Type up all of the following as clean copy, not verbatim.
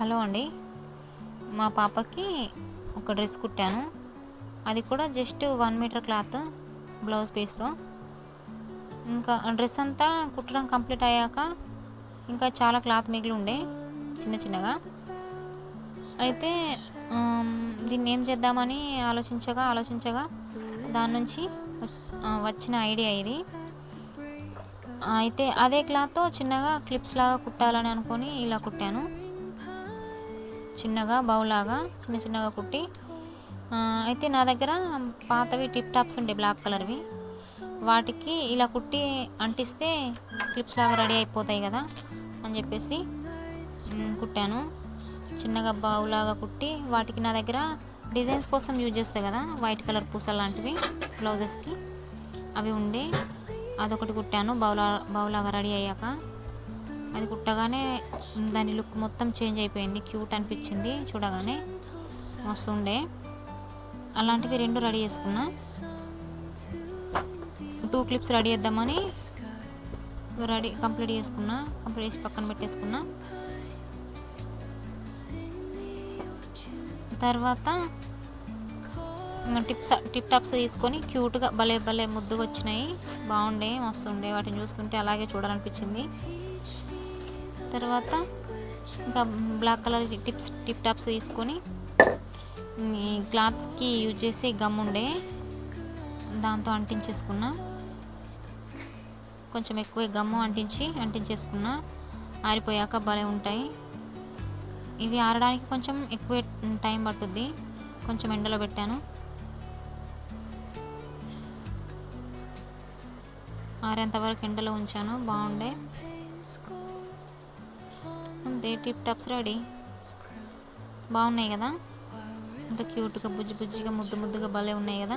Hello అండి. మా పాపకి ఒక డ్రెస్ కుట్టాను. అది కూడా జస్ట్ 1 మీటర్ క్లాత్ బ్లౌజ్ పీస్తో. ఇంకా డ్రెస్ అంతా కుట్టడం కంప్లీట్ అయ్యాక ఇంకా చాలా క్లాత్ మిగిలి ఉండే చిన్న చిన్నగా. అయితే దీన్ని ఏం చేద్దామని ఆలోచించగా దాని నుంచి వచ్చిన ఐడియా ఇది. అయితే అదే క్లాత్తో చిన్నగా క్లిప్స్ లాగా కుట్టాలని అనుకొని ఇలా కుట్టాను. చిన్నగా బౌలాగా చిన్నగా కుట్టి, అయితే నా దగ్గర పాతవి టిప్ టాప్స్ ఉండే బ్లాక్ కలర్వి, వాటికి ఇలా కుట్టి అంటిస్తే క్లిప్స్ లాగా రెడీ అయిపోతాయి కదా అని చెప్పేసి కుట్టాను. చిన్నగా బౌలాగా కుట్టి వాటికి నా దగ్గర డిజైన్స్ కోసం యూజ్ చేస్తాయి కదా వైట్ కలర్ పూసలు లాంటివి బ్లౌజెస్కి, అవి ఉండే అదొకటి కుట్టాను. బౌలాగా రెడీ అయ్యాక అది కుట్టగానే దాని లుక్ మొత్తం చేంజ్ అయిపోయింది. క్యూట్ అనిపించింది చూడగానే, మస్తు ఉండే. అలాంటివి 2 రెడీ చేసుకున్నా. 2 క్లిప్స్ రెడీ చేద్దామని కంప్లీట్ చేసి పక్కన పెట్టేసుకున్నా. తర్వాత టిప్ టాప్స్ తీసుకొని క్యూట్గా భలే ముద్దుగా వచ్చినాయి. బాగుండే, మస్తు ఉండే. వాటిని చూస్తుంటే అలాగే చూడాలనిపించింది. తర్వాత ఇంకా బ్లాక్ కలర్ టిప్ టాప్స్ తీసుకొని క్లాత్కి యూజ్ చేసే గమ్ ఉండే దాంతో అంటించేసుకున్నా. కొంచెం ఎక్కువ గమ్ము అంటించేసుకున్నా. ఆరిపోయాక భలే ఉంటాయి. ఇవి ఆరడానికి కొంచెం ఎక్కువ టైం పట్టుద్ది. కొంచెం ఎండలో పెట్టాను. ఆరేంత వరకు ఎండలో ఉంచాను. బాగుండే. అంతే, టిప్ టాప్స్ రెడీ. బాగున్నాయి కదా, అంత క్యూట్గా బుజ్జిగా ముద్దుగా భలే ఉన్నాయి కదా.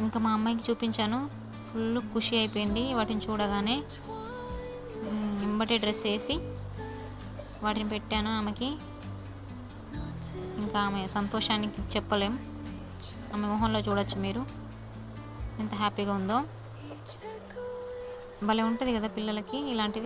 ఇంకా మా అమ్మాయికి చూపించాను. ఫుల్ ఖుషి అయిపోయింది వాటిని చూడగానే. ఎంబటే డ్రెస్ వేసి వాటిని పెట్టాను ఆమెకి. ఇంకా ఆమె సంతోషానికి చెప్పలేం. ఆమె మొహంలో చూడొచ్చు మీరు ఎంత హ్యాపీగా ఉందో. భలే ఉంటుంది కదా పిల్లలకి ఇలాంటివి.